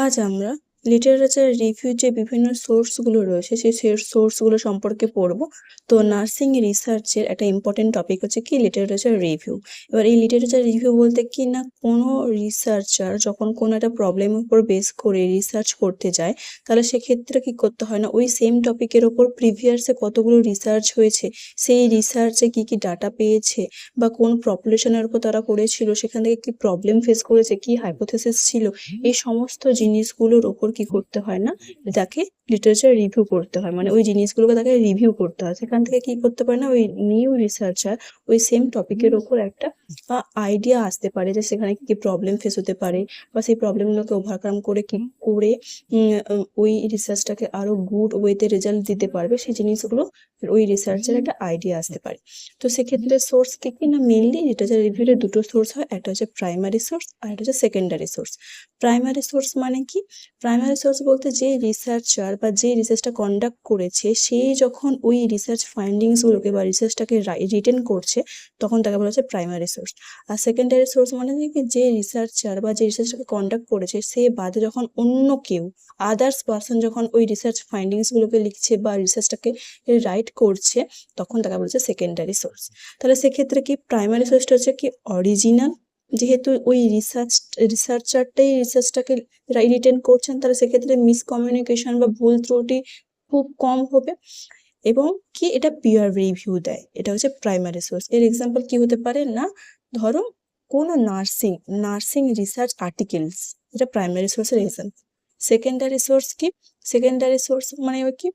আজ আমরা literature review যে বিভিন্ন সোর্সগুলো রয়েছে সেই সোর্সগুলো সম্পর্কে পড়বো। তো নার্সিং রিসার্চের একটা ইম্পর্টেন্ট টপিক হচ্ছে কি লিটারেচার রিভিউ। এবার এই লিটারেচার রিভিউ বলতে কি না, কোনো রিসার্চার যখন কোনো একটা প্রবলেমের উপর বেস করে রিসার্চ করতে যায়, তাহলে সেক্ষেত্রে কি করতে হয় না, ওই সেম টপিকের ওপর প্রিভিয়াসে কতগুলো রিসার্চ হয়েছে, সেই রিসার্চে কি কি ডাটা পেয়েছে বা কোন পপুলেশনের উপর তারা করেছিল, সেখান থেকে কি প্রবলেম ফেস করেছে, কি হাইপোথেসিস ছিল, এই সমস্ত জিনিসগুলোর ওপর কি করতে হয় না, তাকে লিটারেচার রিভিউ করতে হয়, মানে ওই জিনিসগুলোকে তাকে রিভিউ করতে হয়। সেখান থেকে কি করতে পারে না, ওই নিউ রিসার্চার ওই সেম টপিকের ওপর একটা আইডিয়া আসতে পারে যে সেখানে কি কি প্রবলেম ফেস হতে পারে, বা সেই প্রবলেমগুলোকে ওভারকাম করে কি করে ওই রিসার্চটাকে আরো গুড ওয়েতে রেজাল্ট দিতে পারবে, সেই জিনিসগুলো ওই রিসার্চের একটা আইডিয়া আসতে পারে। তো সেক্ষেত্রে সোর্স কি না, মেনলি লিটারেচার রিভিউর দুটো সোর্স হয়, একটা হচ্ছে প্রাইমারি সোর্স আর একটা হচ্ছে সেকেন্ডারি সোর্স। প্রাইমারি সোর্স মানে কি, প্রাইমারি সোর্স বলতে যে রিসার্চার বা যে রিসার্চটা কন্ডাক্ট করেছে সে যখন ওই রিসার্চ ফাইন্ডিংসগুলোকে বা রিসার্চটাকে রিটেন করছে, তখন তাকে বলা হচ্ছে প্রাইমারি সোর্স। আর সেকেন্ডারি সোর্স মানে কি, যে রিসার্চার বা যে রিসার্চটাকে কন্ডাক্ট করেছে সে বাদে যখন অন্য কেউ আদার্স পার্সন যখন ওই রিসার্চ ফাইন্ডিংসগুলোকে লিখছে বা রিসার্চটাকে রাইট করছে, তখন তাকে বলা হচ্ছে সেকেন্ডারি সোর্স। তাহলে সেক্ষেত্রে কি প্রাইমারি সোর্সটা হচ্ছে কি অরিজিনাল, যেহেতু ওই রিসার্চারটাই রিসার্চটাকে রিটেন করছেন, তাহলে সেক্ষেত্রে মিসকমিউনিকেশন বা ভুল ত্রুটি খুব কম হবে, এবং কি এটা পিয়ার রিভিউ দেয়, এটা হচ্ছে প্রাইমারি সোর্স। এর এক্সাম্পল কি হতে পারে না, ধরো কোনো নার্সিং রিসার্চ আর্টিকেলস, এটা প্রাইমারি সোর্সের এক্সাম্পল। সেকেন্ডারি সোর্স কি, সেকেন্ডারি সোর্স মানে কি,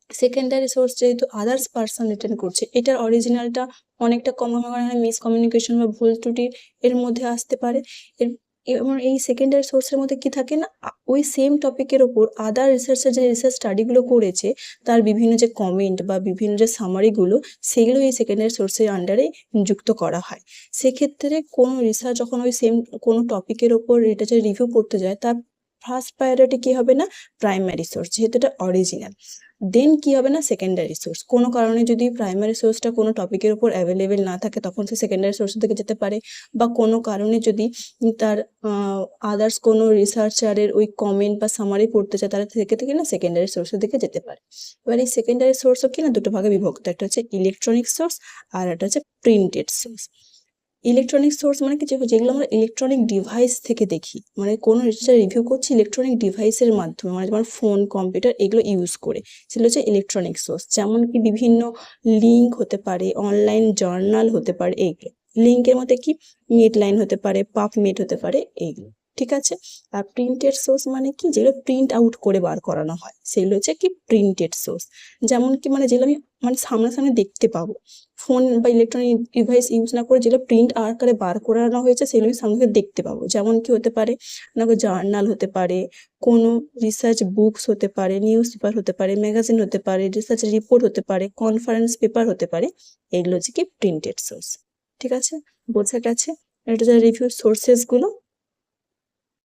সেকেন্ডারি সোর্স যেহেতু আদার্স পার্সন রিটার্ন করছে, এটার অরিজিনালটা অনেকটা কম হওয়ার কারণে মিসকমিউনিকেশন বা ভুল ত্রুটি এর মধ্যে আসতে পারে। এবং এই সেকেন্ডারি সোর্সের মধ্যে কি থাকে না, ওই সেম টপিকের ওপর আদার রিসার্চের যে রিসার্চ স্টাডিগুলো করেছে তার বিভিন্ন যে কমেন্ট বা বিভিন্ন যে সামারিগুলো, সেগুলো এই সেকেন্ডারি সোর্সের আন্ডারে যুক্ত করা হয়। সেক্ষেত্রে কোনো রিসার্চ যখন ওই সেম কোনো টপিকের ওপর এটা যে রিভিউ করতে যায়, তার ফার্স্ট প্রায়োরিটি কি হবে না, প্রাইমারি সোর্স, যেহেতু এটা অরিজিনাল। দেন কি হবে না, সেকেন্ডারি সোর্স। কোনো কারণে যদি প্রাইমারি সোর্সটা কোনো টপিকের উপর অ্যাভেলেবেল না থাকে, তখন সে সেকেন্ডারি সোর্সের দিকে যেতে পারে, বা কোনো কারণে যদি তার আদার্স কোনো রিসার্চারের ওই কমেন্ট বা সামারি পড়তে চায়, তাহলে থেকে না সেকেন্ডারি সোর্সের দিকে যেতে পারে। এবার এই সেকেন্ডারি সোর্সও কি না দুটো ভাগে বিভক্ত, একটা হচ্ছে ইলেকট্রনিক সোর্স আর একটা হচ্ছে প্রিন্টেড সোর্স। ইলেকট্রনিক সোর্স মানে কি, যেগুলো আমরা ইলেকট্রনিক ডিভাইস থেকে দেখি, মানে কোনো রিসার্চার রিভিউ করছি ইলেকট্রনিক ডিভাইসের মাধ্যমে, মানে যেমন ফোন, কম্পিউটার, এগুলো ইউজ করে, সেগুলো হচ্ছে ইলেকট্রনিক সোর্স। যেমন কি বিভিন্ন লিঙ্ক হতে পারে, অনলাইন জার্নাল হতে পারে, এইগুলো লিঙ্কের মধ্যে কি নেটলাইন হতে পারে, পাবমেড হতে পারে, এইগুলো ঠিক আছে। আর প্রিন্টেড সোর্স মানে কি, যেগুলো প্রিন্ট আউট করে বার করানো হয়, সেগুলো হচ্ছে কি প্রিন্টেড সোর্স। যেমন কি মানে যেগুলো আমি মানে সামনাসামনি দেখতে পাবো, ফোন বা ইলেকট্রনিক ডিভাইস ইউজ না করে যেগুলো প্রিন্ট আকারে বার করানো হয়েছে সেগুলো আমি সামনে দেখতে পাবো। যেমন কি হতে পারে না, জার্নাল হতে পারে, কোনো রিসার্চ বুকস হতে পারে, নিউজ পেপার হতে পারে, ম্যাগাজিন হতে পারে, রিসার্চ রিপোর্ট হতে পারে, কনফারেন্স পেপার হতে পারে, এগুলো হচ্ছে কি প্রিন্টেড সোর্স। ঠিক আছে, বোঝা গেছে এটা রিভিউ সোর্সেস গুলো।